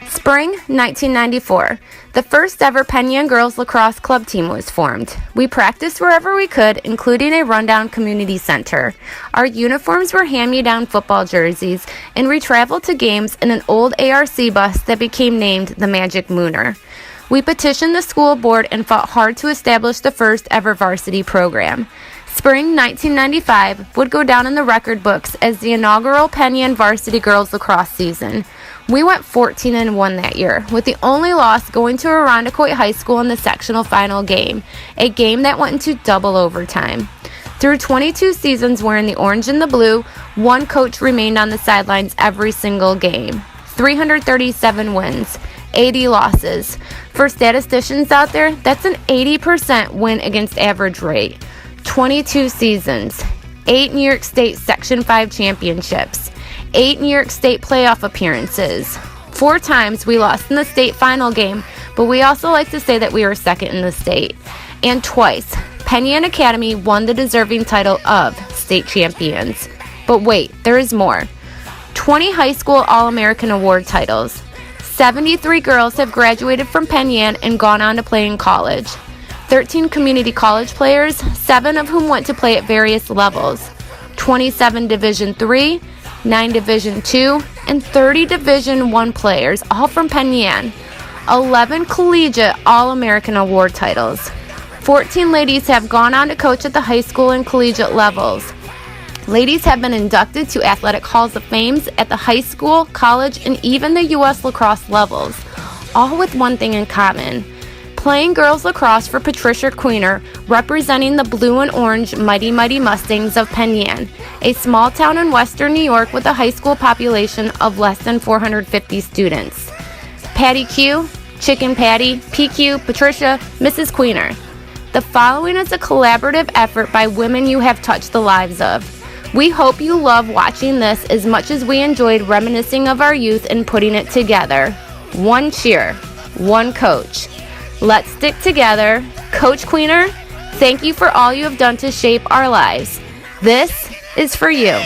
Spring 1994. The first ever Penn Girls Lacrosse Club team was formed. We practiced wherever we could, including a rundown community center. Our uniforms were hand-me-down football jerseys, and we traveled to games in an old ARC bus that became named the Magic Mooner. We petitioned the school board and fought hard to establish the first ever varsity program. Spring 1995 would go down in the record books as the inaugural Penn Varsity Girls Lacrosse season. We went 14-1 that year, with the only loss going to Irondequoit High School in the sectional final game, a game that went into double overtime. Through 22 seasons wearing the orange and the blue, one coach remained on the sidelines every single game. 337 wins, 80 losses. For statisticians out there, that's an 80% win against average rate. 22 seasons, 8 New York State Section 5 championships, 8 New York State playoff appearances. 4 times we lost in the state final game, but we also like to say that we were second in the state. And twice, Penn Academy won the deserving title of state champions. But wait, there is more. 20 high school All-American award titles. 73 girls have graduated from Penn and gone on to play in college. 13 community college players, 7 of whom went to play at various levels. 27 Division III, 9 Division II, and 30 Division I players, all from Penn. 11 collegiate All-American award titles. 14 ladies have gone on to coach at the high school and collegiate levels. Ladies have been inducted to athletic halls of fame at the high school, college, and even the U.S. lacrosse levels, all with one thing in common: playing girls lacrosse for Patricia Queener, representing the blue and orange Mighty Mighty Mustangs of Penn, a small town in western New York with a high school population of less than 450 students. Patty Q, Chicken Patty, PQ, Patricia, Mrs. Queener. The following is a collaborative effort by women you have touched the lives of. We hope you love watching this as much as we enjoyed reminiscing of our youth and putting it together. One cheer, one coach. Let's stick together. Coach Queener, thank you for all you have done to shape our lives. This is for you.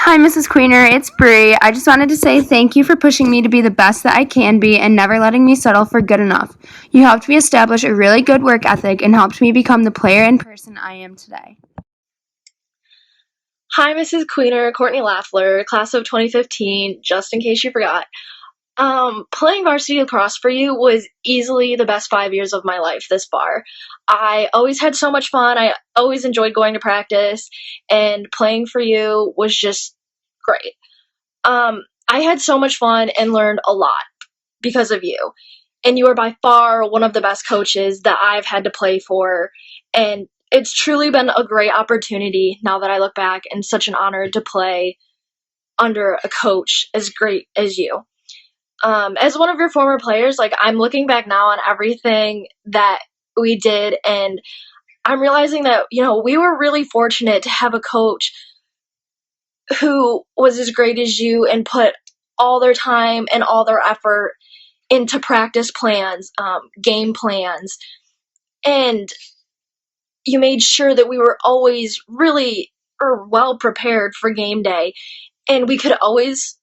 Hi, Mrs. Queener, it's Bree. I just wanted to say thank you for pushing me to be the best that I can be and never letting me settle for good enough. You helped me establish a really good work ethic and helped me become the player and person I am today. Hi, Mrs. Queener, Courtney Laffler, class of 2015, just in case you forgot. Playing varsity lacrosse for you was easily the best 5 years of my life this far. I always had so much fun. I always enjoyed going to practice, and playing for you was just great. I had so much fun and learned a lot because of you. And you are by far one of the best coaches that I've had to play for, and it's truly been a great opportunity now that I look back, and such an honor to play under a coach as great as you. As one of your former players, I'm looking back now on everything that we did, and I'm realizing that, we were really fortunate to have a coach who was as great as you and put all their time and all their effort into practice plans, game plans, and you made sure that we were always really well prepared for game day, and we could always,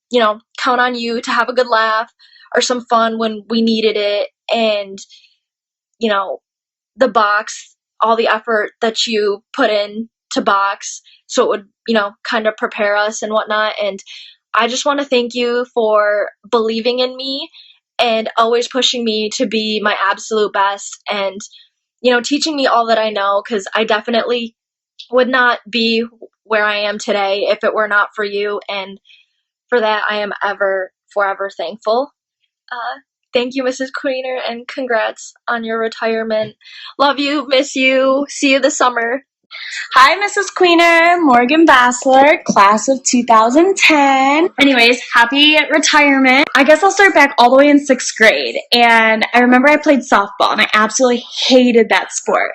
count on you to have a good laugh or some fun when we needed it. And, the box, all the effort that you put in to box so it would, kind of prepare us and whatnot. And I just want to thank you for believing in me and always pushing me to be my absolute best and, teaching me all that I know, because I definitely would not be where I am today if it were not for you. And for that, I am forever thankful. Thank you, Mrs. Queener, and congrats on your retirement. Love you, miss you, see you this summer. Hi, Mrs. Queener, Morgan Bassler, class of 2010. Anyways, happy retirement. I guess I'll start back all the way in 6th grade. And I remember I played softball and I absolutely hated that sport.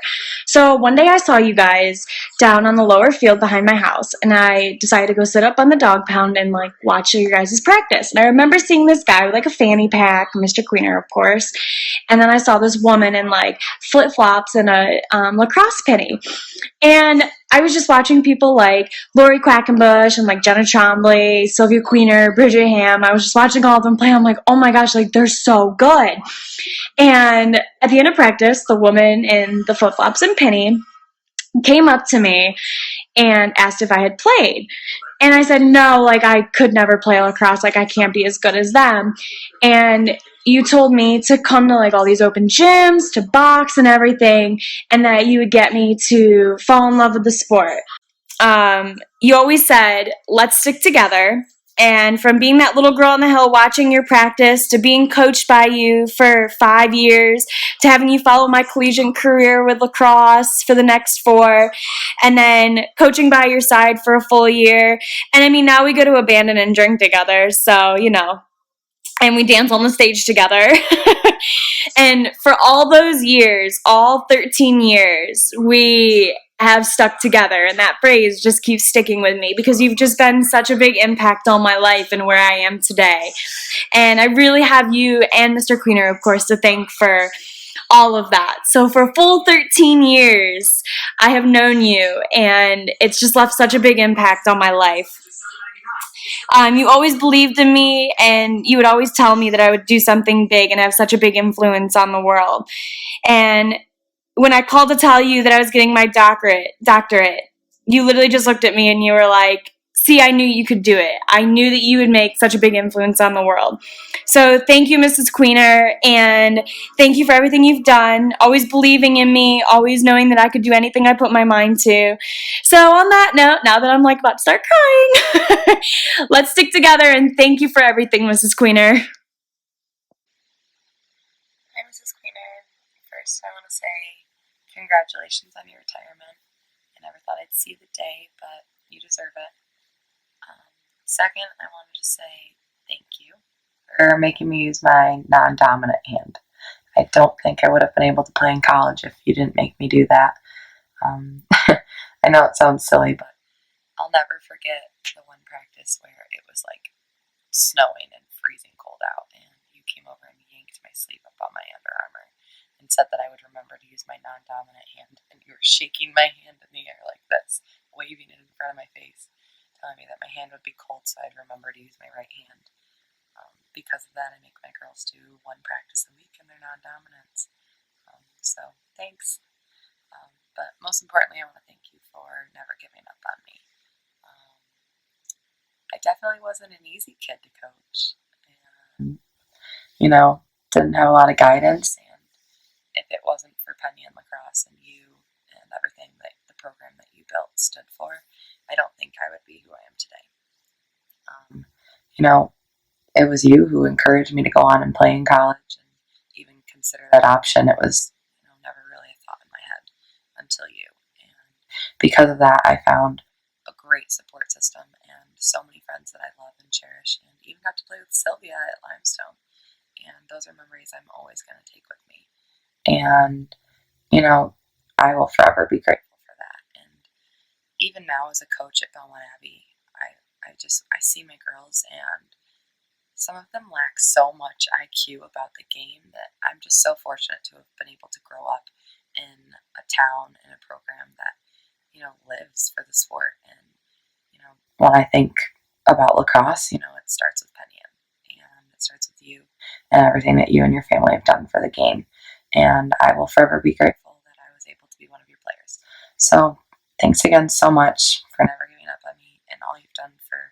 So one day I saw you guys down on the lower field behind my house and I decided to go sit up on the dog pound and watch your guys' practice. And I remember seeing this guy with a fanny pack, Mr. Queener, of course. And then I saw this woman in flip-flops and a lacrosse penny. And I was just watching people like Lori Quackenbush and Jenna Trombley, Sylvia Queener, Bridget Ham. I was just watching all of them play. I'm like, oh my gosh, they're so good. And at the end of practice, the woman in the flip-flops and penny came up to me and asked if I had played. And I said, no, I could never play lacrosse. I can't be as good as them. And you told me to come to all these open gyms, to box and everything, and that you would get me to fall in love with the sport. You always said, let's stick together. And from being that little girl on the hill watching your practice to being coached by you for 5 years to having you follow my collegiate career with lacrosse for the next 4 and then coaching by your side for a full year. And now we go to abandon and drink together. So, and we dance on the stage together. And for all those years, all 13 years, we have stuck together. And that phrase just keeps sticking with me because you've just been such a big impact on my life and where I am today. And I really have you and Mr. Queener, of course, to thank for all of that. So for a full 13 years, I have known you, and it's just left such a big impact on my life. You always believed in me, and you would always tell me that I would do something big and have such a big influence on the world. And when I called to tell you that I was getting my doctorate, you literally just looked at me and you were like, see, I knew you could do it. I knew that you would make such a big influence on the world. So thank you, Mrs. Queener, and thank you for everything you've done, always believing in me, always knowing that I could do anything I put my mind to. So on that note, now that I'm about to start crying, let's stick together, and thank you for everything, Mrs. Queener. Hi, Mrs. Queener. First, I want to say congratulations on your retirement. I never thought I'd see the day, but you deserve it. Second, I wanted to say thank you for making me use my non-dominant hand. I don't think I would have been able to play in college if you didn't make me do that. I know it sounds silly, but I'll never forget the one practice where it was snowing and freezing cold out, and you came over and yanked my sleeve up on my Under Armour and said that I would remember to use my non-dominant hand, and you were shaking my hand in the air like this, waving it in front of my face, telling me that my hand would be cold so I'd remember to use my right hand. Because of that, I make my girls do one practice a week in their non-dominance. So thanks. But most importantly, I want to thank you for never giving up on me. I definitely wasn't an easy kid to coach. And, didn't have a lot of guidance. And if it wasn't for Penn and Lacrosse and you and everything that the program that you built stood for, I don't think I would be who I am today. It was you who encouraged me to go on and play in college and even consider that option. It was, never really a thought in my head until you. And because of that, I found a great support system and so many friends that I love and cherish, and even got to play with Sylvia at Limestone. And those are memories I'm always going to take with me. And, I will forever be grateful for that. And even now as a coach at Belmont Abbey, I see my girls, and some of them lack so much IQ about the game that I'm just so fortunate to have been able to grow up in a town, in a program that, lives for the sport. And, when I think about lacrosse, it starts with Penn, and it starts with you and everything that you and your family have done for the game. And I will forever be grateful that I was able to be one of your players. So thanks again so much for never giving up on me and all you've done for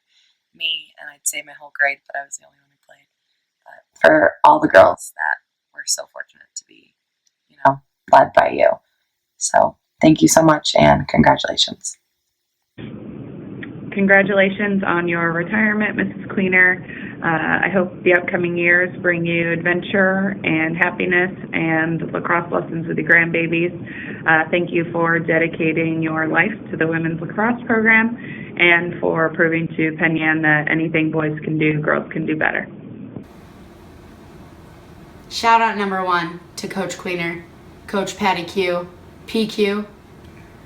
me, and I'd say my whole grade, but I was the only one who played. But for all the girls that were so fortunate to be, led by you. So thank you so much, and congratulations. Congratulations on your retirement, Mrs. Queener. I hope the upcoming years bring you adventure and happiness and lacrosse lessons with the grandbabies. Thank you for dedicating your life to the women's lacrosse program and for proving to Penn that anything boys can do, girls can do better. Shout out number 1 to Coach Queener, Coach Patty Q, PQ,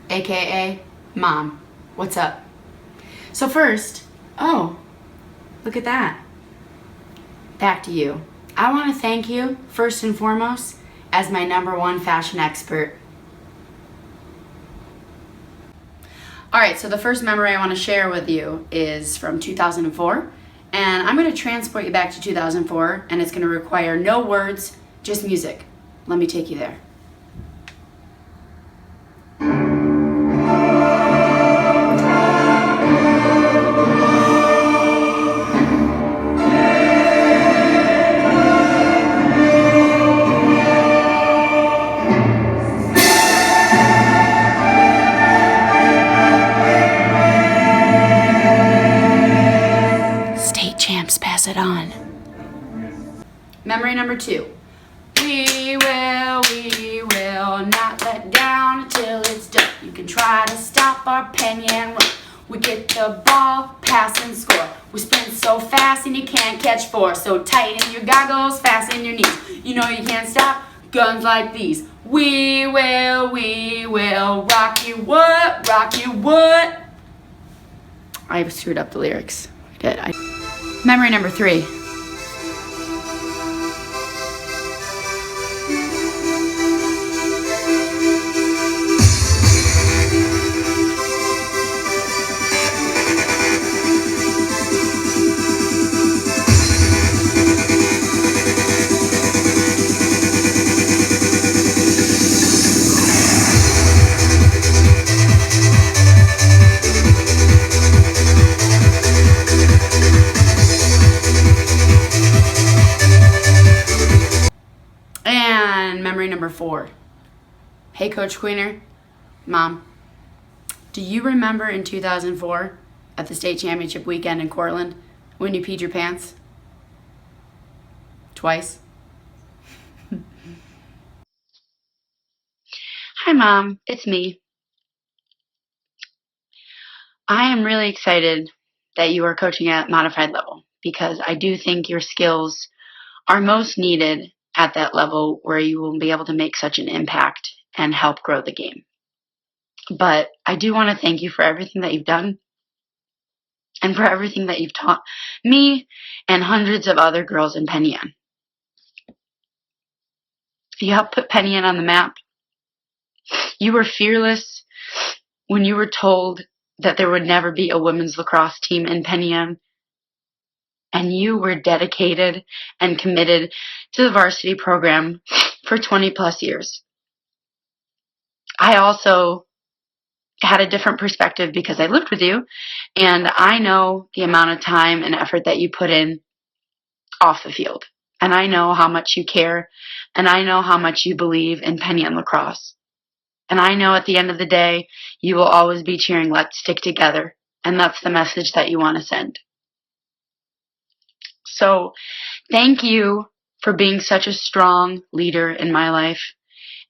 aka Mom. What's up? So first, look at that. Back to you. I want to thank you, first and foremost, as my number 1 fashion expert. Alright, so the first memory I want to share with you is from 2004. And I'm going to transport you back to 2004, and it's going to require no words, just music. Let me take you there. Pass it on. Memory number 2. We will not let down until it's done. You can try to stop our Penn run. We get the ball, pass and score. We sprint so fast and you can't catch 4. So tighten your goggles, fasten your knees. You know you can't stop guns like these. We will rock you what? I screwed up the lyrics. I did. Memory number 3. And memory number 4. Hey, Coach Queener, Mom, do you remember in 2004 at the state championship weekend in Cortland when you peed your pants? Twice? Hi, Mom. It's me. I am really excited that you are coaching at modified level because I do think your skills are most needed at that level where you will be able to make such an impact and help grow the game. But I do want to thank you for everything that you've done and for everything that you've taught me and hundreds of other girls in Penn. You helped put Penn on the map. You were fearless when you were told that there would never be a women's lacrosse team in Penn. And you were dedicated and committed to the varsity program for 20 plus years. I also had a different perspective because I lived with you, and I know the amount of time and effort that you put in off the field. And I know how much you care, and I know how much you believe in Penn lacrosse. And I know at the end of the day, you will always be cheering, let's stick together. And that's the message that you want to send. So thank you for being such a strong leader in my life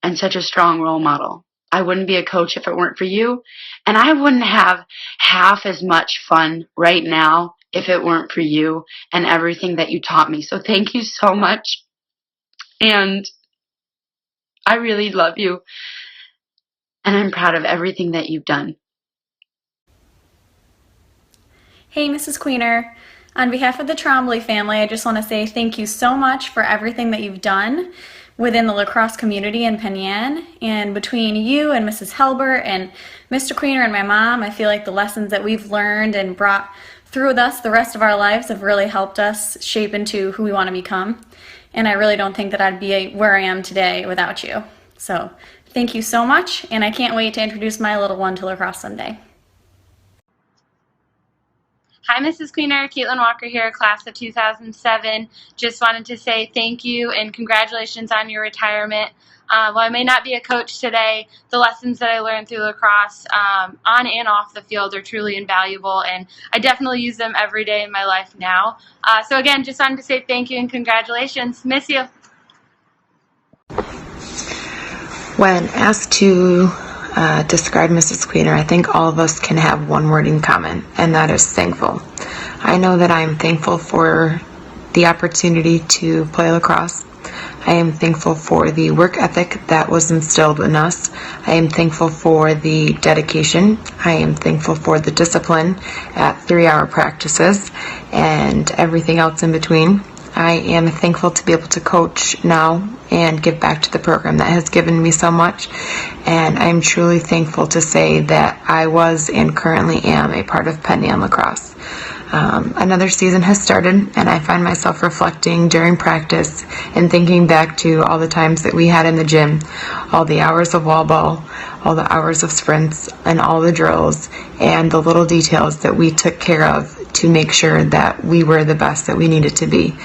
and such a strong role model. I wouldn't be a coach if it weren't for you, and I wouldn't have half as much fun right now if it weren't for you and everything that you taught me. So thank you so much, and I really love you, and I'm proud of everything that you've done. Hey, Mrs. Queener. On behalf of the Trombley family, I just want to say thank you so much for everything that you've done within the lacrosse community in Penn. And between you and Mrs. Helber and Mr. Queener and my mom, I feel like the lessons that we've learned and brought through with us the rest of our lives have really helped us shape into who we want to become. And I really don't think that I'd be where I am today without you. So thank you so much, and I can't wait to introduce my little one to lacrosse someday. Hi, Mrs. Queener. Caitlin Walker here, class of 2007. Just wanted to say thank you and congratulations on your retirement. While I may not be a coach today, the lessons that I learned through lacrosse on and off the field are truly invaluable, and I definitely use them every day in my life now. So again, just wanted to say thank you and congratulations. Miss you. When asked to describe Mrs. Queener, I think all of us can have one word in common, and that is thankful. I know that I am thankful for the opportunity to play lacrosse. I am thankful for the work ethic that was instilled in us. I am thankful for the dedication. I am thankful for the discipline at 3-hour practices and everything else in between. I am thankful to be able to coach now and give back to the program that has given me so much. And I'm truly thankful to say that I was and currently am a part of Penn Lacrosse. Another season has started, and I find myself reflecting during practice and thinking back to all the times that we had in the gym, all the hours of wall ball, all the hours of sprints, and all the drills, and the little details that we took care of to make sure that we were the best that we needed to be.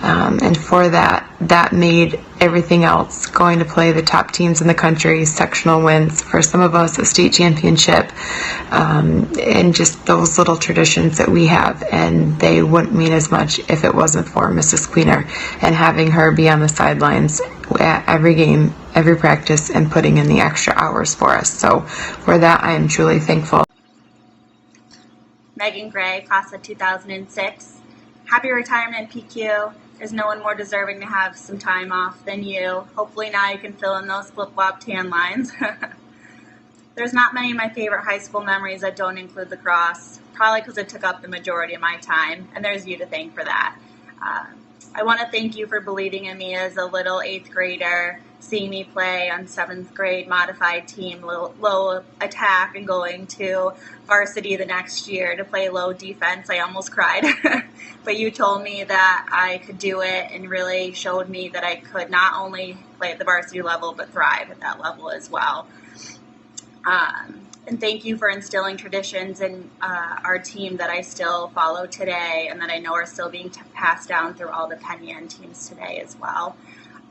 And for that made everything else, going to play the top teams in the country, sectional wins, for some of us a state championship, and just those little traditions that we have, and they wouldn't mean as much if it wasn't for Mrs. Queener and having her be on the sidelines at every game, every practice, and putting in the extra hours for us. So for that, I am truly thankful. Megan Gray, class of 2006. Happy retirement, PQ. There's no one more deserving to have some time off than you. Hopefully now you can fill in those flip-flop tan lines. There's not many of my favorite high school memories that don't include lacrosse, probably because it took up the majority of my time, and there's you to thank for that. I want to thank you for believing in me as a little 8th grader, seeing me play on 7th grade modified team, low attack, and going to varsity the next year to play low defense. I almost cried. But you told me that I could do it and really showed me that I could not only play at the varsity level but thrive at that level as well. And thank you for instilling traditions in our team that I still follow today and that I know are still being passed down through all the Penn teams today as well.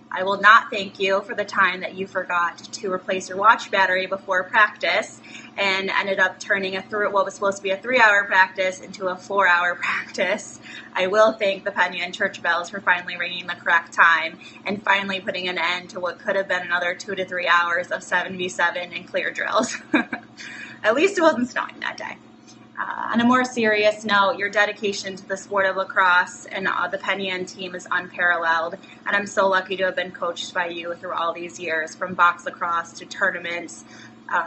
I will not thank you for the time that you forgot to replace your watch battery before practice and ended up turning what was supposed to be a 3-hour practice into a 4-hour practice. I will thank the Penn church bells for finally ringing the correct time and finally putting an end to what could have been another 2 to 3 hours of 7v7 and clear drills. At least it wasn't snowing that day. On a more serious note, your dedication to the sport of lacrosse and the Penn team is unparalleled, and I'm so lucky to have been coached by you through all these years, from box lacrosse to tournaments,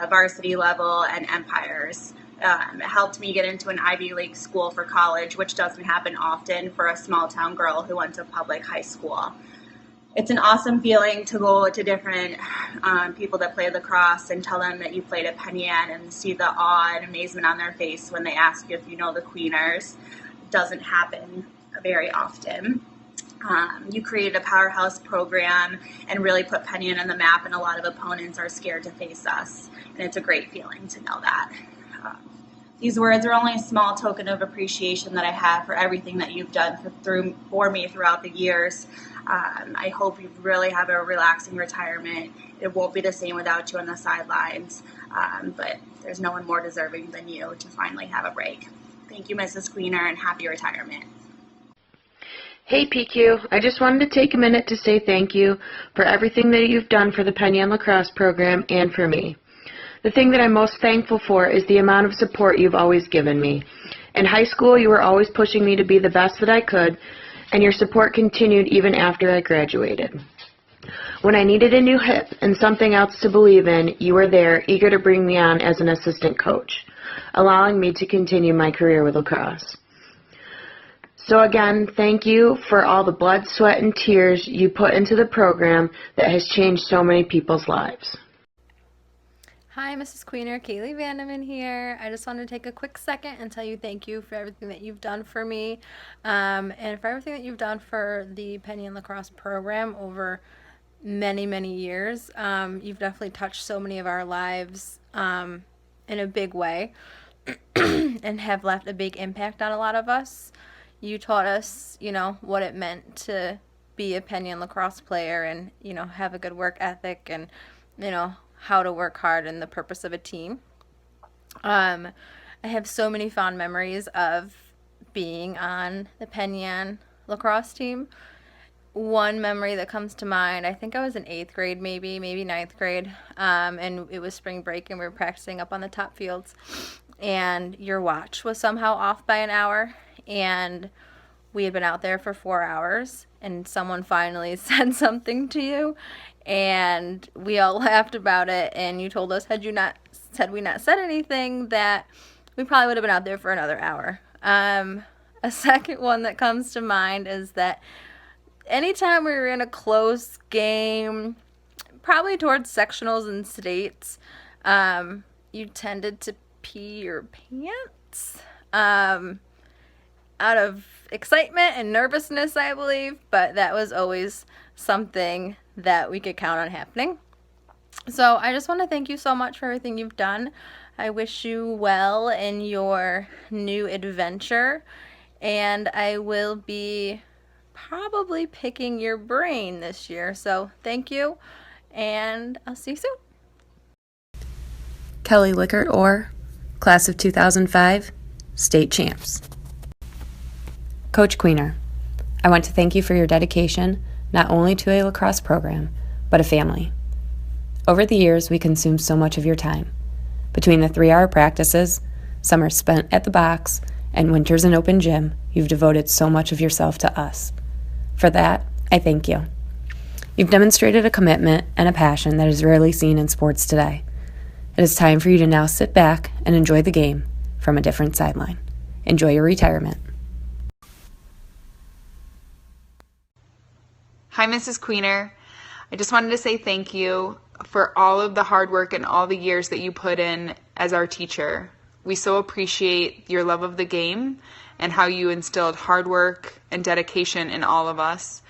varsity level, and empires. It helped me get into an Ivy League school for college, which doesn't happen often for a small-town girl who went to public high school. It's an awesome feeling to go to different people that play lacrosse and tell them that you played at Penn and see the awe and amazement on their face when they ask you if you know the Queeners. It doesn't happen very often. You created a powerhouse program and really put Penn on the map, and a lot of opponents are scared to face us, and it's a great feeling to know that. These words are only a small token of appreciation that I have for everything that you've done for me throughout the years. I hope you really have a relaxing retirement. It won't be the same without you on the sidelines, but there's no one more deserving than you to finally have a break. Thank you, Mrs. Queener, and happy retirement. Hey PQ, I just wanted to take a minute to say thank you for everything that you've done for the Penn Lacrosse program and for me. The thing that I'm most thankful for is the amount of support you've always given me. In high school, you were always pushing me to be the best that I could, and your support continued even after I graduated. When I needed a new hip and something else to believe in, you were there, eager to bring me on as an assistant coach, allowing me to continue my career with lacrosse. So again, thank you for all the blood, sweat, and tears you put into the program that has changed so many people's lives. Hi, Mrs. Queener, Kaylee Vandeman here. I just wanted to take a quick second and tell you thank you for everything that you've done for me and for everything that you've done for the Penn Lacrosse program over many, many years. You've definitely touched so many of our lives in a big way. and have left a big impact on a lot of us. You taught us, what it meant to be a Penn lacrosse player and, have a good work ethic and, how to work hard and the purpose of a team. I have so many fond memories of being on the Penn lacrosse team. One memory that comes to mind, I think I was in 8th grade, maybe ninth grade, and it was spring break and we were practicing up on the top fields, and your watch was somehow off by an hour, and we had been out there for 4 hours, and someone finally said something to you, and we all laughed about it, and you told us had we not said anything, that we probably would have been out there for another hour. A second one that comes to mind is that anytime we were in a close game, probably towards sectionals and states, you tended to pee your pants out of excitement and nervousness, I believe, but that was always something that we could count on happening. So I just want to thank you so much for everything you've done. I wish you well in your new adventure, and I will be probably picking your brain this year. So thank you, and I'll see you soon. Kelly Lickert Orr, class of 2005, state champs. Coach Queener, I want to thank you for your dedication not only to a lacrosse program, but a family. Over the years, we consumed so much of your time. Between the 3-hour practices, summers spent at the box, and winters in open gym, you've devoted so much of yourself to us. For that, I thank you. You've demonstrated a commitment and a passion that is rarely seen in sports today. It is time for you to now sit back and enjoy the game from a different sideline. Enjoy your retirement. Hi, Mrs. Queener. I just wanted to say thank you for all of the hard work and all the years that you put in as our teacher. We so appreciate your love of the game and how you instilled hard work and dedication in all of us.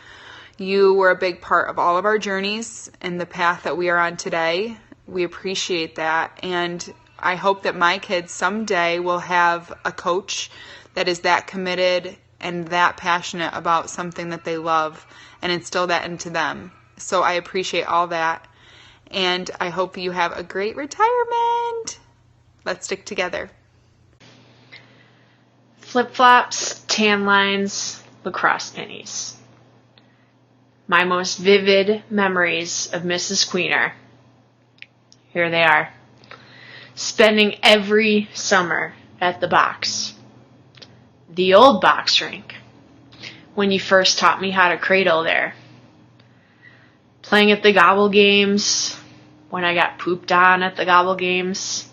You were a big part of all of our journeys and the path that we are on today. We appreciate that, and I hope that my kids someday will have a coach that is that committed and that passionate about something that they love and instill that into them. So I appreciate all that, and I hope you have a great retirement. Let's stick together. Flip-flops, tan lines, lacrosse pennies. My most vivid memories of Mrs. Queener. Here they are. Spending every summer at the box. The old box rink, when you first taught me how to cradle there. Playing at the gobble games, when I got pooped on at the gobble games.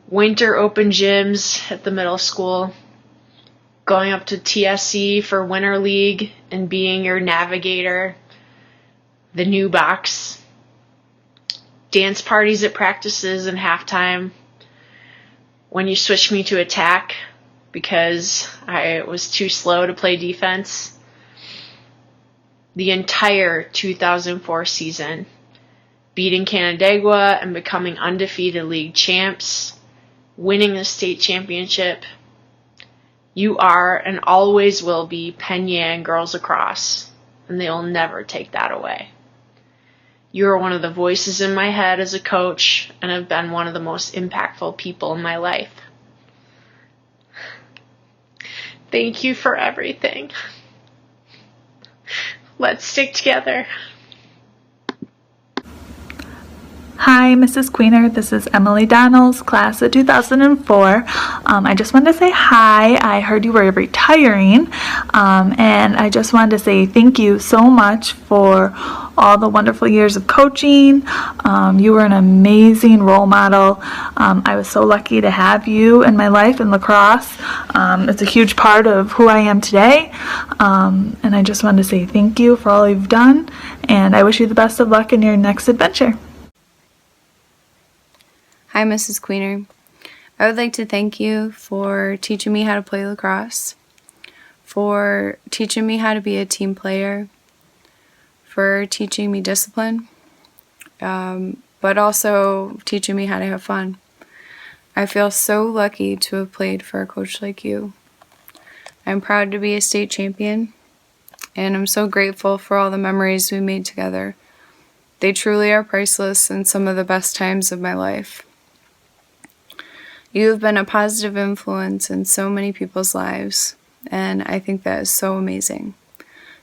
Winter open gyms at the middle school. Going up to TSC for Winter League and being your navigator. The new box. Dance parties at practices and halftime. When you switched me to attack because I was too slow to play defense. The entire 2004 season. Beating Canandaigua and becoming undefeated league champs. Winning the state championship. You are and always will be Penn girls lacrosse, and they'll never take that away. You are one of the voices in my head as a coach and have been one of the most impactful people in my life. Thank you for everything. Let's stick together. Hi, Mrs. Queener. This is Emily Donnells, class of 2004. I just wanted to say hi. I heard you were retiring, and I just wanted to say thank you so much for all the wonderful years of coaching. You were an amazing role model. I was so lucky to have you in my life in lacrosse. It's a huge part of who I am today, and I just wanted to say thank you for all you've done, and I wish you the best of luck in your next adventure. Hi, Mrs. Queener. I would like to thank you for teaching me how to play lacrosse, for teaching me how to be a team player, for teaching me discipline, but also teaching me how to have fun. I feel so lucky to have played for a coach like you. I'm proud to be a state champion, and I'm so grateful for all the memories we made together. They truly are priceless and some of the best times of my life. You have been a positive influence in so many people's lives, and I think that is so amazing.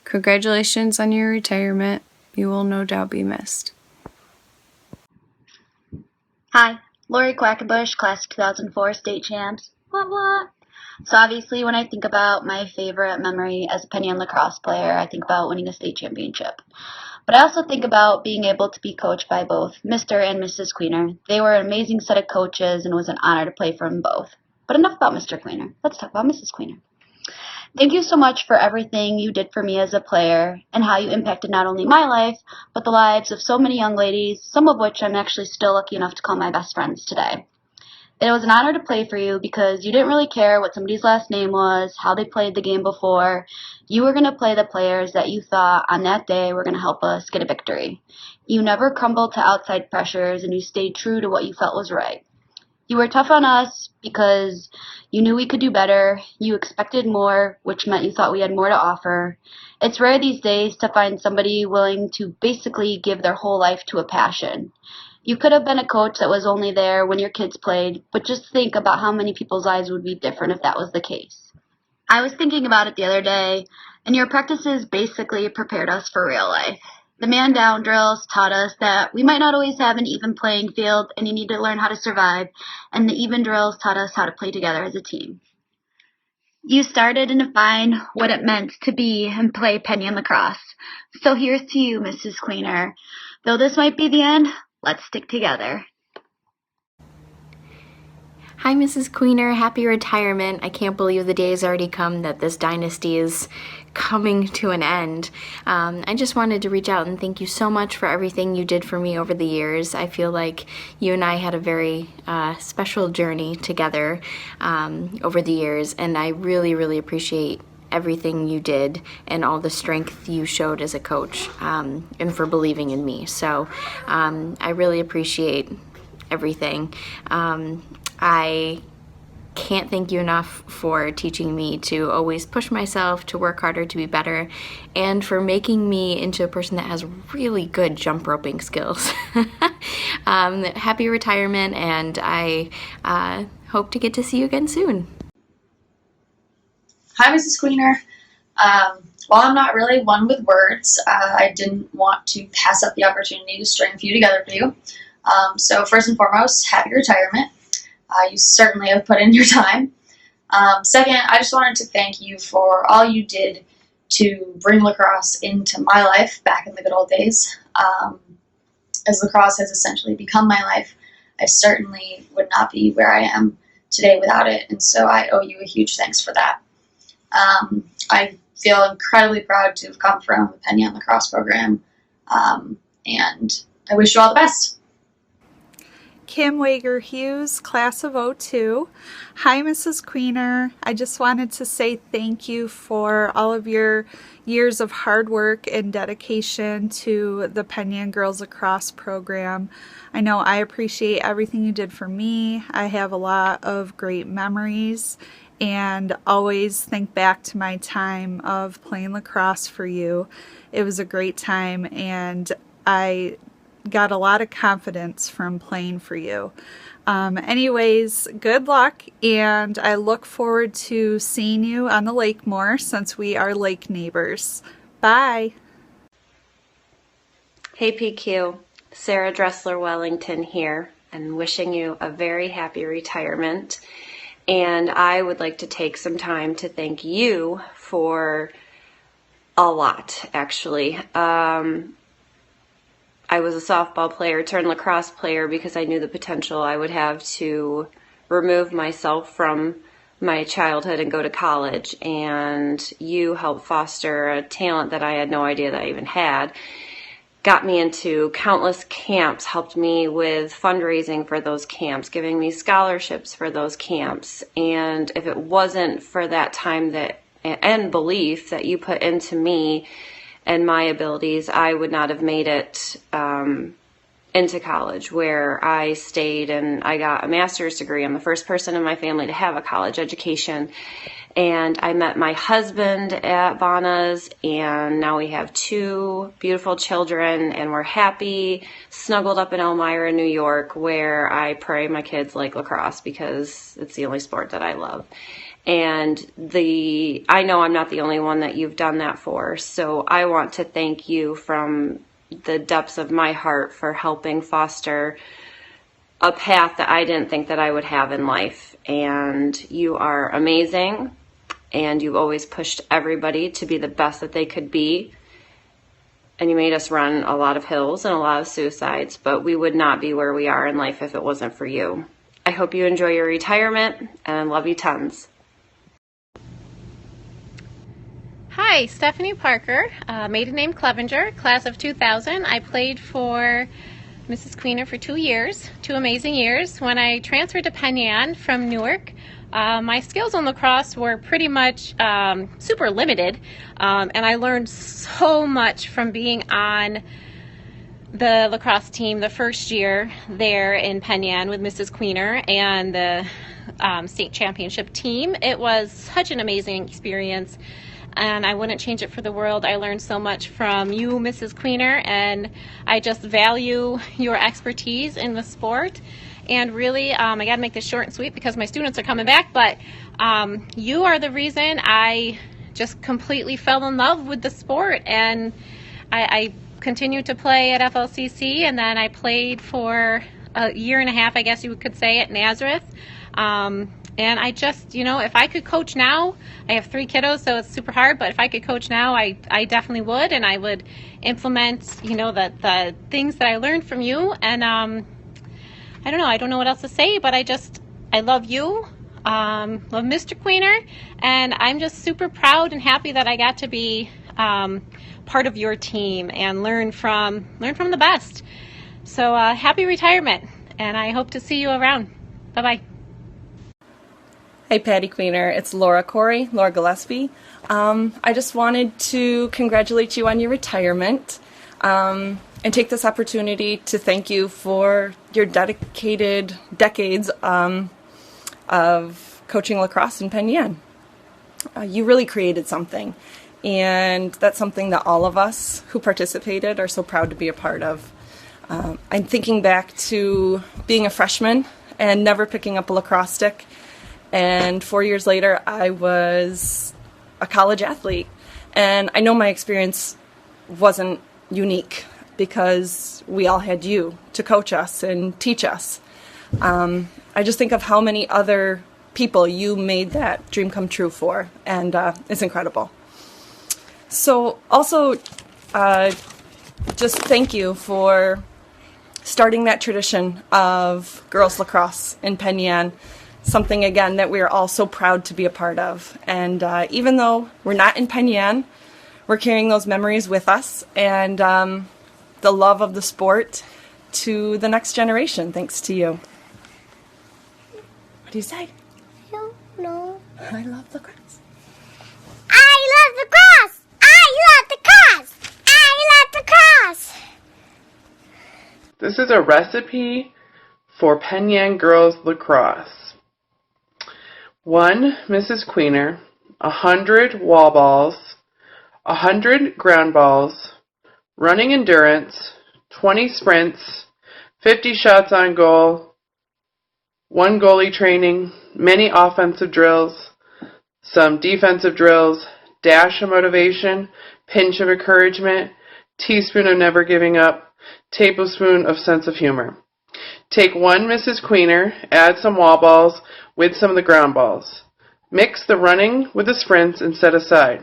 Congratulations on your retirement. You will no doubt be missed. Hi, Lori Quackenbush, class of 2004 state champs. What? So obviously when I think about my favorite memory as a Penn lacrosse player, I think about winning a state championship. But I also think about being able to be coached by both Mr. and Mrs. Queener. They were an amazing set of coaches, and it was an honor to play for them both. But enough about Mr. Queener. Let's talk about Mrs. Queener. Thank you so much for everything you did for me as a player and how you impacted not only my life, but the lives of so many young ladies, some of which I'm actually still lucky enough to call my best friends today. It was an honor to play for you because you didn't really care what somebody's last name was, how they played the game before. You were going to play the players that you thought on that day were going to help us get a victory. You never crumbled to outside pressures, and you stayed true to what you felt was right. You were tough on us because you knew we could do better. You expected more, which meant you thought we had more to offer. It's rare these days to find somebody willing to basically give their whole life to a passion. You could have been a coach that was only there when your kids played, but just think about how many people's lives would be different if that was the case. I was thinking about it the other day, and your practices basically prepared us for real life. The man down drills taught us that we might not always have an even playing field, and you need to learn how to survive, and the even drills taught us how to play together as a team. You started to define what it meant to be and play Penn lacrosse. So here's to you, Mrs. Queener. Though this might be the end, let's stick together. Hi, Mrs. Queener. Happy retirement. I can't believe the day has already come that this dynasty is coming to an end. I just wanted to reach out and thank you so much for everything you did for me over the years. I feel like you and I had a very special journey together over the years, and I really, really appreciate everything you did and all the strength you showed as a coach, and for believing in me. So I really appreciate everything. I can't thank you enough for teaching me to always push myself, to work harder, to be better, and for making me into a person that has really good jump roping skills. Happy retirement, and I hope to get to see you again soon. Hi, Mrs. Queener. While I'm not really one with words, I didn't want to pass up the opportunity to string a few together for you. So first and foremost, happy retirement. You certainly have put in your time. Second, I just wanted to thank you for all you did to bring lacrosse into my life back in the good old days. As lacrosse has essentially become my life, I certainly would not be where I am today without it, and so I owe you a huge thanks for that. I feel incredibly proud to have come from the Penn lacrosse program, and I wish you all the best. Kim Wager-Hughes, class of 02. Hi, Mrs. Queener. I just wanted to say thank you for all of your years of hard work and dedication to the Penn Girls Lacrosse program. I know I appreciate everything you did for me. I have a lot of great memories and always think back to my time of playing lacrosse for you. It was a great time, and I got a lot of confidence from playing for you. Anyways, good luck, and I look forward to seeing you on the lake more since we are lake neighbors. Bye. Hey PQ, Sarah Dressler-Wellington here, and wishing you a very happy retirement. And I would like to take some time to thank you for a lot, actually. I was a softball player turned lacrosse player because I knew the potential I would have to remove myself from my childhood and go to college. And you helped foster a talent that I had no idea that I even had. Got me into countless camps, helped me with fundraising for those camps, giving me scholarships for those camps. And if it wasn't for that time that and belief that you put into me and my abilities, I would not have made it into college, where I stayed and I got a master's degree. I'm the first person in my family to have a college education. And I met my husband at Bonna's, and now we have 2 beautiful children, and we're happy, snuggled up in Elmira, New York, where I pray my kids like lacrosse because it's the only sport that I love. And I know I'm not the only one that you've done that for, so I want to thank you from the depths of my heart for helping foster a path that I didn't think that I would have in life. And you are amazing, and you've always pushed everybody to be the best that they could be. And you made us run a lot of hills and a lot of suicides, but we would not be where we are in life if it wasn't for you. I hope you enjoy your retirement, and I love you tons. Hi, Stephanie Parker, maiden name Clevenger, class of 2000. I played for Mrs. Queener for 2 years, 2 amazing years. When I transferred to Penn from Newark, my skills on lacrosse were pretty much super limited, and I learned so much from being on the lacrosse team the first year there in Penn with Mrs. Queener and the state championship team. It was such an amazing experience, and I wouldn't change it for the world. I learned so much from you, Mrs. Queener, and I just value your expertise in the sport. And really, I got to make this short and sweet because my students are coming back, but you are the reason I just completely fell in love with the sport. And I continued to play at FLCC, and then I played for a year and a half, I guess you could say, at Nazareth. And I just, if I could coach now, I have 3 kiddos, so it's super hard, but if I could coach now, I definitely would, and I would implement, the things that I learned from you. And I don't know what else to say, but I love you, love Mr. Queener, and I'm just super proud and happy that I got to be part of your team and learn from the best. So happy retirement, and I hope to see you around. Bye-bye. Hey Patty Queener, it's Laura Gillespie. I just wanted to congratulate you on your retirement and take this opportunity to thank you for your dedicated decades of coaching lacrosse in Penn Yan. You really created something, and that's something that all of us who participated are so proud to be a part of. I'm thinking back to being a freshman and never picking up a lacrosse stick, and 4 years later I was a college athlete, and I know my experience wasn't unique because we all had you to coach us and teach us. I just think of how many other people you made that dream come true for, and it's incredible. So also, just thank you for starting that tradition of girls lacrosse in Penn Yan, something again that we are all so proud to be a part of. And even though we're not in Penn Yan, we're carrying those memories with us, and the love of the sport to the next generation, thanks to you. What do you say? I don't know. I love lacrosse. I love lacrosse! I love lacrosse! I love lacrosse! This is a recipe for Penn Yan girls lacrosse. 1 Mrs. Queener, 100 wall balls, 100 ground balls, running endurance, 20 sprints, 50 shots on goal, 1 goalie training, many offensive drills, some defensive drills, dash of motivation, pinch of encouragement, teaspoon of never giving up, tablespoon of sense of humor. Take 1 Mrs. Queener, add some wall balls with some of the ground balls. Mix the running with the sprints and set aside.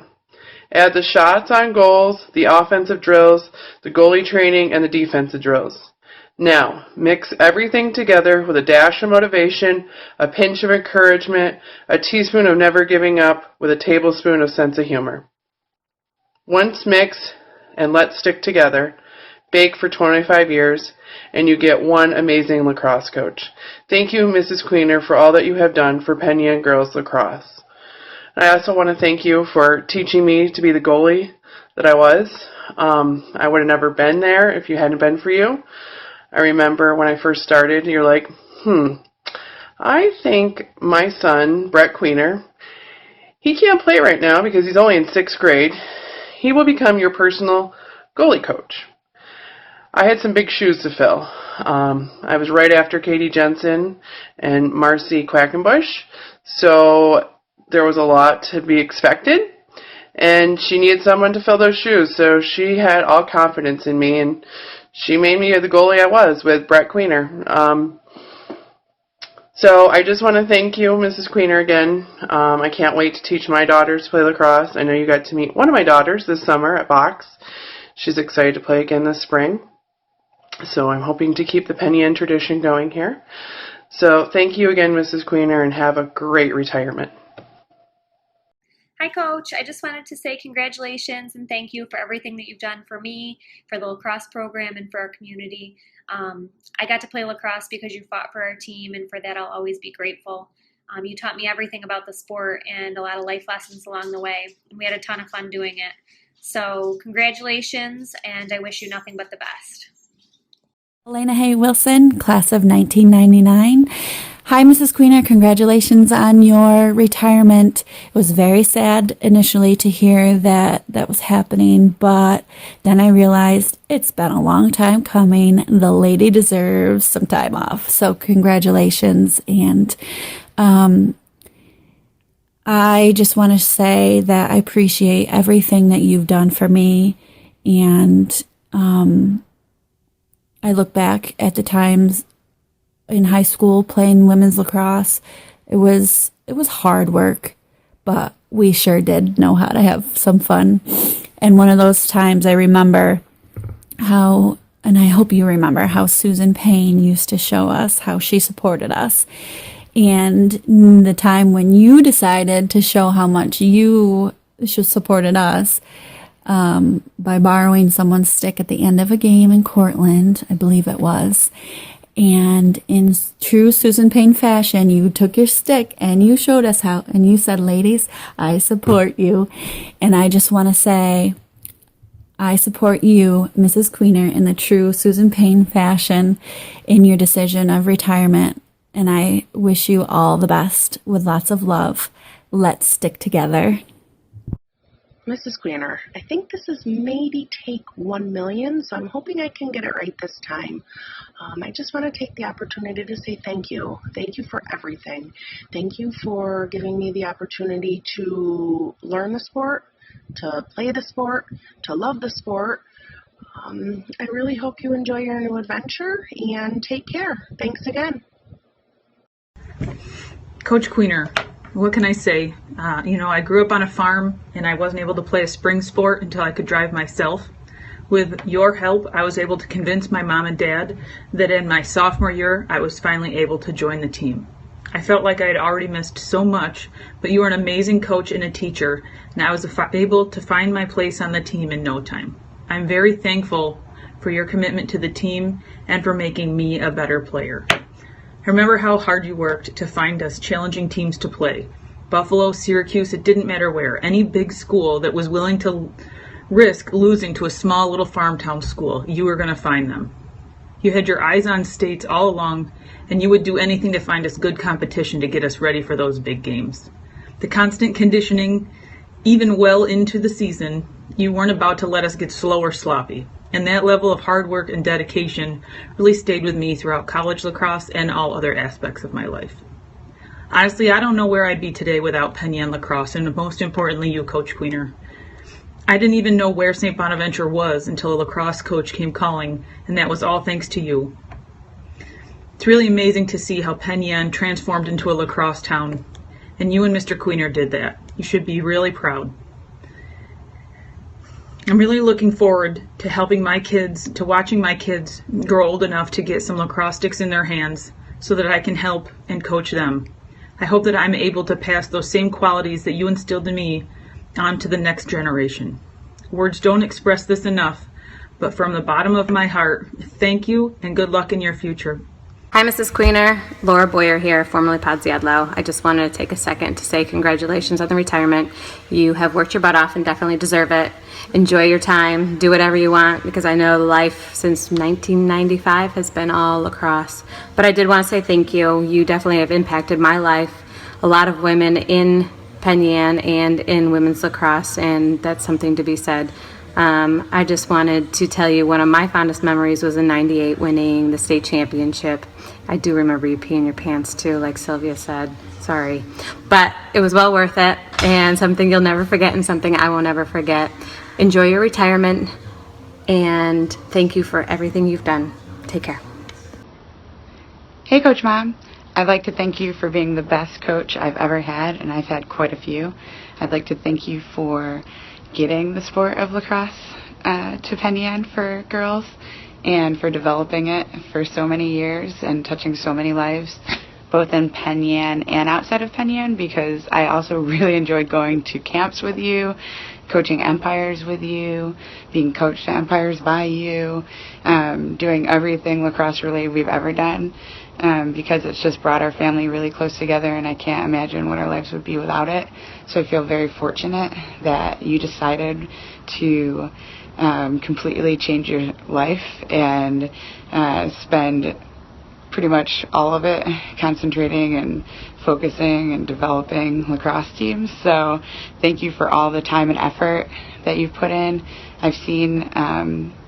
Add the shots on goals, the offensive drills, the goalie training, and the defensive drills. Now, mix everything together with a dash of motivation, a pinch of encouragement, a teaspoon of never giving up, with a tablespoon of sense of humor. Once mixed and let stick together, bake for 25 years, and you get one amazing lacrosse coach. Thank you, Mrs. Queener, for all that you have done for Penn Yan girls lacrosse. I also want to thank you for teaching me to be the goalie that I was. I would have never been there if you hadn't been for you. I remember when I first started, you're like, I think my son, Brett Queener, he can't play right now because he's only in 6th grade. He will become your personal goalie coach. I had some big shoes to fill. I was right after Katie Jensen and Marcy Quackenbush, so there was a lot to be expected, and she needed someone to fill those shoes, so she had all confidence in me, and she made me the goalie I was with Brett Queener. So I just want to thank you, Mrs. Queener, again. I can't wait to teach my daughters to play lacrosse. I know you got to meet one of my daughters this summer at Box. She's excited to play again this spring. So I'm hoping to keep the Penn Yan tradition going here. So thank you again, Mrs. Queener, and have a great retirement. Hi, Coach. I just wanted to say congratulations and thank you for everything that you've done for me, for the lacrosse program, and for our community. I got to play lacrosse because you fought for our team, and for that I'll always be grateful. You taught me everything about the sport and a lot of life lessons along the way. We had a ton of fun doing it. So congratulations, and I wish you nothing but the best. Elena Hay Wilson, class of 1999. Hi, Mrs. Queener. Congratulations on your retirement. It was very sad initially to hear that was happening, but then I realized it's been a long time coming. The lady deserves some time off. So congratulations. And I just want to say that I appreciate everything that you've done for me. And I look back at the times in high school playing women's lacrosse. It was hard work, but we sure did know how to have some fun. And one of those times I remember how, and I hope you remember how Susan Payne used to show us how she supported us. And the time when you decided to show how much you supported us, by borrowing someone's stick at the end of a game in Cortland, I believe it was. And in true Susan Payne fashion, you took your stick and you showed us how, and you said, ladies, I support you. And I just want to say, I support you, Mrs. Queener, in the true Susan Payne fashion in your decision of retirement. And I wish you all the best with lots of love. Let's stick together. Mrs. Queener, I think this is maybe take 1 million, so I'm hoping I can get it right this time. I just want to take the opportunity to say thank you. Thank you for everything. Thank you for giving me the opportunity to learn the sport, to play the sport, to love the sport. I really hope you enjoy your new adventure and take care. Thanks again. Coach Queener, what can I say? I grew up on a farm and I wasn't able to play a spring sport until I could drive myself. With your help, I was able to convince my mom and dad that in my sophomore year, I was finally able to join the team. I felt like I had already missed so much, but you were an amazing coach and a teacher, and I was able to find my place on the team in no time. I'm very thankful for your commitment to the team and for making me a better player. I remember how hard you worked to find us challenging teams to play. Buffalo, Syracuse, it didn't matter where. Any big school that was willing to risk losing to a small little farm town school, you were going to find them. You had your eyes on states all along, and you would do anything to find us good competition to get us ready for those big games. The constant conditioning, even well into the season, you weren't about to let us get slow or sloppy. And that level of hard work and dedication really stayed with me throughout college lacrosse and all other aspects of my life. Honestly, I don't know where I'd be today without Penn Yan lacrosse, and most importantly, you, Coach Queener. I didn't even know where St. Bonaventure was until a lacrosse coach came calling, and that was all thanks to you. It's really amazing to see how Penn Yan transformed into a lacrosse town, and you and Mr. Queener did that. You should be really proud. I'm really looking forward to helping my kids, to watching my kids grow old enough to get some lacrosse sticks in their hands so that I can help and coach them. I hope that I'm able to pass those same qualities that you instilled in me on to the next generation. Words don't express this enough, but from the bottom of my heart, thank you and good luck in your future. Hi, Mrs. Queener. Laura Boyer here, formerly Podziadlo. I just wanted to take a second to say congratulations on the retirement. You have worked your butt off and definitely deserve it. Enjoy your time. Do whatever you want, because I know life since 1995 has been all lacrosse. But I did want to say thank you. You definitely have impacted my life, a lot of women in Penn Yan and in women's lacrosse, and that's something to be said. I just wanted to tell you one of my fondest memories was in '98 winning the state championship. I do remember you peeing your pants too, like Sylvia said. Sorry. But it was well worth it, and something you'll never forget and something I will never forget. Enjoy your retirement, and thank you for everything you've done. Take care. Hey, Coach Mom. I'd like to thank you for being the best coach I've ever had, and I've had quite a few. I'd like to thank you for getting the sport of lacrosse to Penn Yan for girls, and for developing it for so many years and touching so many lives, both in Penn Yan and outside of Penn Yan, because I also really enjoyed going to camps with you, coaching Empires with you, being coached to Empires by you, doing everything lacrosse related we've ever done, because it's just brought our family really close together, and I can't imagine what our lives would be without it. So I feel very fortunate that you decided to completely change your life and spend pretty much all of it concentrating and focusing and developing lacrosse teams. So thank you for all the time and effort that you've put in. I've seen,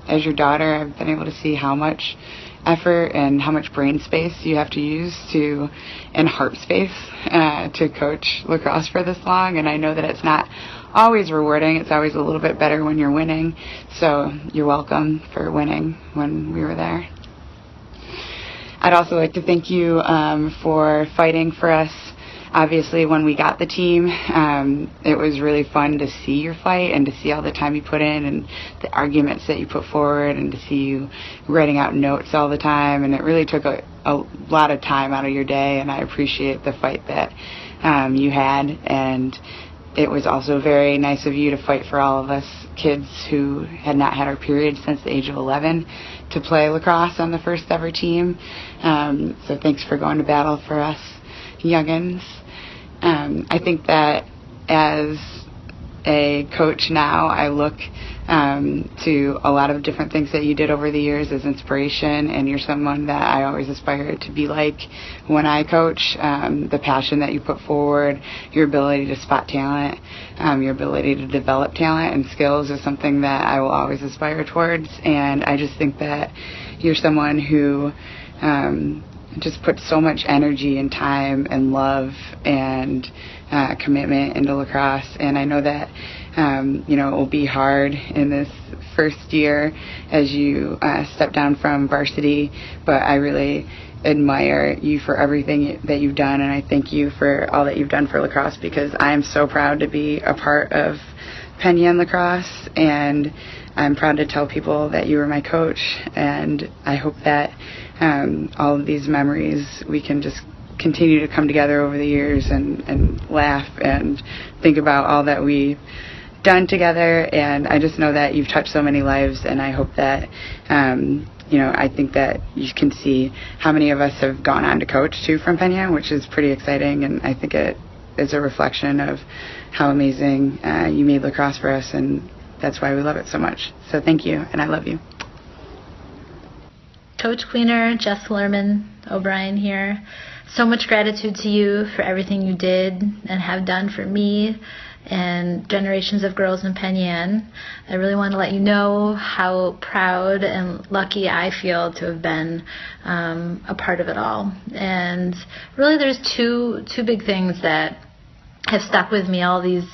as your daughter, I've been able to see how much effort and how much brain space you have to use to, and heart space, to coach lacrosse for this long. And I know that it's not always rewarding. It's always a little bit better when you're winning. So you're welcome for winning when we were there. I'd also like to thank you for fighting for us. Obviously, when we got the team, it was really fun to see your fight and to see all the time you put in and the arguments that you put forward, and to see you writing out notes all the time. And it really took a lot of time out of your day, and I appreciate the fight that you had. And it was also very nice of you to fight for all of us kids who had not had our period since the age of 11 to play lacrosse on the first ever team. So thanks for going to battle for us youngins. I think that as a coach now, I look to a lot of different things that you did over the years as inspiration, and you're someone that I always aspire to be like when I coach. The passion that you put forward, your ability to spot talent, your ability to develop talent and skills is something that I will always aspire towards. And I just think that you're someone who just puts so much energy and time and love and commitment into lacrosse. And I know that it will be hard in this first year as you step down from varsity, but I really admire you for everything that you've done, and I thank you for all that you've done for lacrosse, because I am so proud to be a part of Penn Yan lacrosse, and I'm proud to tell people that you were my coach. And I hope that all of these memories, we can just continue to come together over the years and laugh and think about all that we've done together. And I just know that you've touched so many lives, and I hope that I think that you can see how many of us have gone on to coach too from Penn Yan, which is pretty exciting, and I think it is a reflection of how amazing you made lacrosse for us, and that's why we love it so much. So thank you, and I love you. Coach Queener, Jess Lerman O'Brien here. So much gratitude to you for everything you did and have done for me and generations of girls in Penn Yan. I really want to let you know how proud and lucky I feel to have been a part of it all. And really there's two big things that have stuck with me all these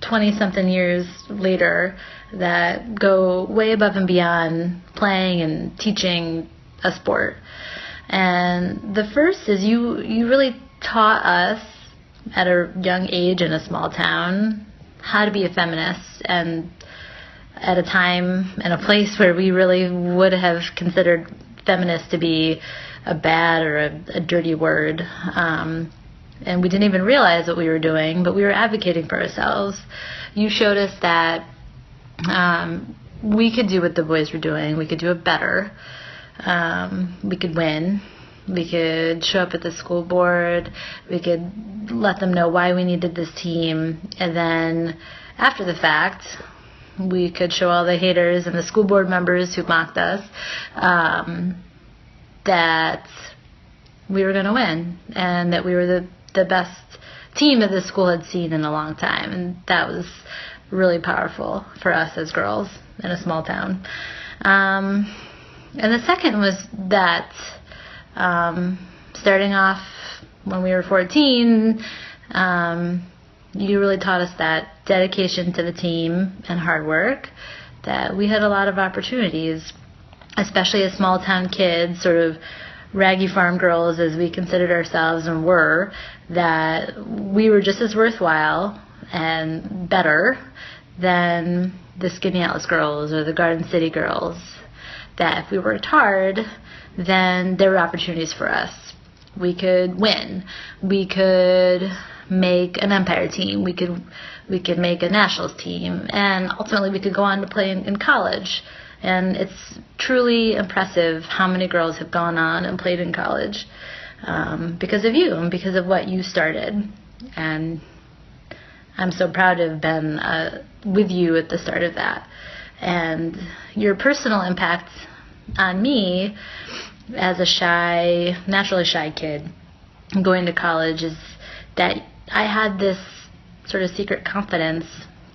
20-something years later that go way above and beyond playing and teaching a sport. And the first is you really taught us at a young age in a small town how to be a feminist, and at a time and a place where we really would have considered feminist to be a bad or a dirty word. And we didn't even realize what we were doing, but we were advocating for ourselves. You showed us that we could do what the boys were doing. We could do it better. We could win. We could show up at the school board. We could let them know why we needed this team. And then after the fact, we could show all the haters and the school board members who mocked us that we were going to win and that we were the best team that the school had seen in a long time. And that was really powerful for us as girls in a small town. And the second was that starting off when we were 14, you really taught us that dedication to the team and hard work, that we had a lot of opportunities, especially as small town kids, sort of raggy farm girls as we considered ourselves and were, that we were just as worthwhile and better than the Skinny Atlas girls or the Garden City girls, that if we worked hard, then there were opportunities for us. We could win. We could make an Empire team. We could make a Nationals team, and ultimately we could go on to play in college. And it's truly impressive how many girls have gone on and played in college because of you and because of what you started. And I'm so proud to have been with you at the start of that. And your personal impact on me as a shy, naturally shy kid going to college is that I had this sort of secret confidence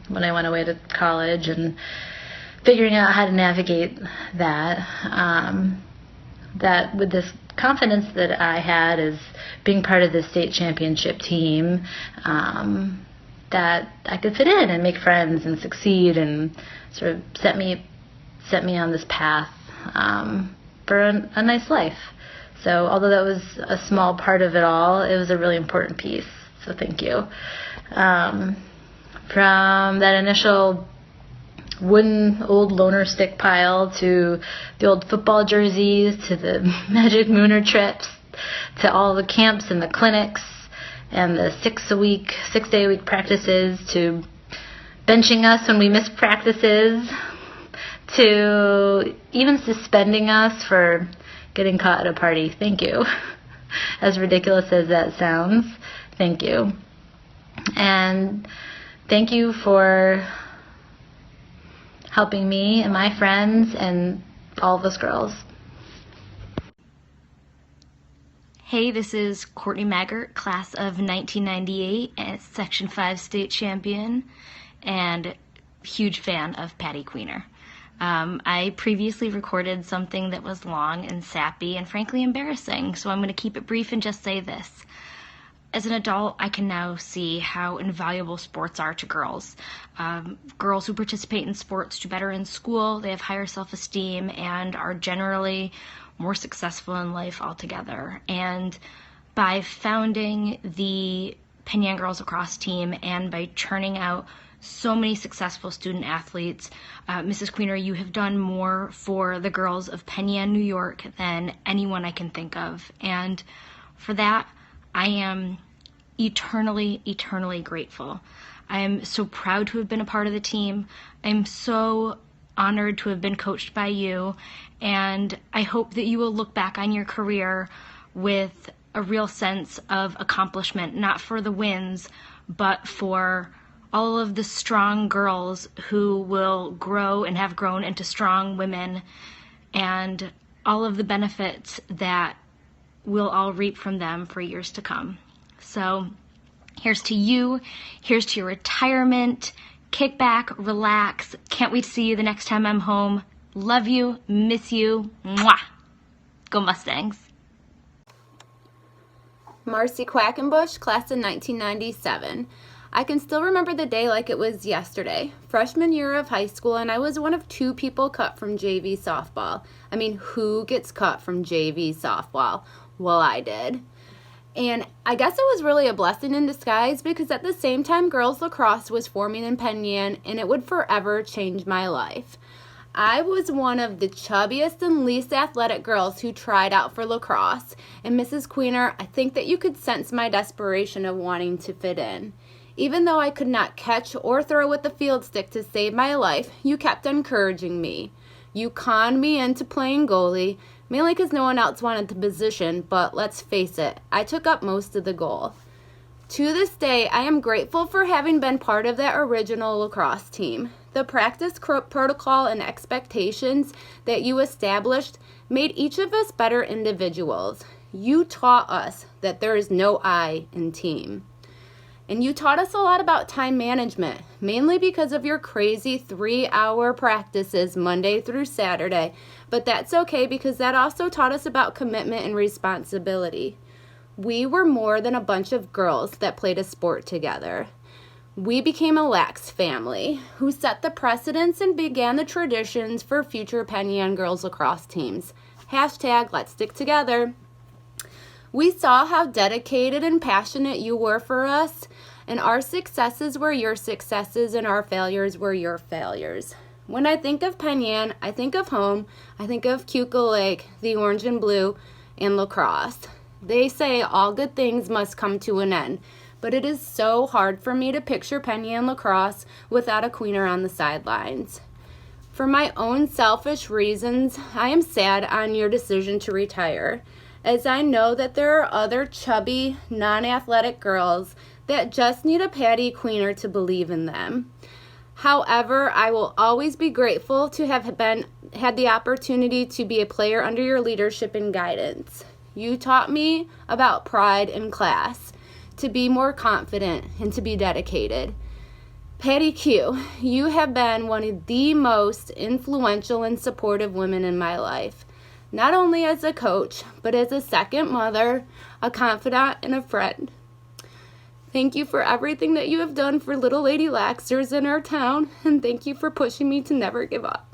when I went away to college and figuring out how to navigate that. That with this confidence that I had as being part of the state championship team, that I could fit in and make friends and succeed and sort of set me on this path for a nice life. So although that was a small part of it all, it was a really important piece. So thank you. From that initial wooden old loner stick pile to the old football jerseys to the Magic Mooner trips to all the camps and the clinics and the 6-day-a-week practices to benching us when we missed practices to even suspending us for getting caught at a party. Thank you. As ridiculous as that sounds, thank you. And thank you for helping me and my friends and all of us girls. Hey, this is Courtney Maggart, class of 1998, and Section 5 state champion, and huge fan of Patty Queener. I previously recorded something that was long and sappy and frankly embarrassing, so I'm going to keep it brief and just say this. As an adult, I can now see how invaluable sports are to girls. Girls who participate in sports do better in school, they have higher self-esteem, and are generally more successful in life altogether. And by founding the Penn Girls Lacrosse team and by churning out so many successful student athletes, Mrs. Queener, you have done more for the girls of Penn, New York than anyone I can think of. And for that, I am eternally, eternally grateful. I am so proud to have been a part of the team. I'm so honored to have been coached by you, and I hope that you will look back on your career with a real sense of accomplishment, not for the wins, but for all of the strong girls who will grow and have grown into strong women, and all of the benefits that we'll all reap from them for years to come. So here's to you, here's to your retirement. Kick back, relax. Can't wait to see you the next time I'm home. Love you, miss you. Mwah. Go Mustangs. Marcy Quackenbush, class of 1997. I can still remember the day like it was yesterday. Freshman year of high school, and I was one of 2 people cut from JV softball. I mean, who gets cut from JV softball? Well, I did. And I guess it was really a blessing in disguise because at the same time girls lacrosse was forming in Penn, and it would forever change my life. I was one of the chubbiest and least athletic girls who tried out for lacrosse. And Mrs. Queener, I think that you could sense my desperation of wanting to fit in. Even though I could not catch or throw with the field stick to save my life, you kept encouraging me. You conned me into playing goalie, mainly because no one else wanted the position, but let's face it, I took up most of the goal. To this day, I am grateful for having been part of that original lacrosse team. The practice protocol and expectations that you established made each of us better individuals. You taught us that there is no I in team. And you taught us a lot about time management, mainly because of your crazy 3-hour practices Monday through Saturday. But that's okay because that also taught us about commitment and responsibility. We were more than a bunch of girls that played a sport together. We became a lax family who set the precedents and began the traditions for future Penn Yan girls lacrosse teams. Hashtag let's stick together. We saw how dedicated and passionate you were for us, and our successes were your successes and our failures were your failures. When I think of Penn Yan, I think of home, I think of Keuka Lake, the orange and blue, and lacrosse. They say all good things must come to an end, but it is so hard for me to picture Penn Yan lacrosse without a Queener on the sidelines. For my own selfish reasons, I am sad on your decision to retire, as I know that there are other chubby, non-athletic girls that just need a Patty Queener to believe in them. However, I will always be grateful to have had the opportunity to be a player under your leadership and guidance. You taught me about pride in class, to be more confident, and to be dedicated. Patty Q, you have been one of the most influential and supportive women in my life. Not only as a coach, but as a second mother, a confidant, and a friend. Thank you for everything that you have done for little Lady Laxers in our town, and thank you for pushing me to never give up.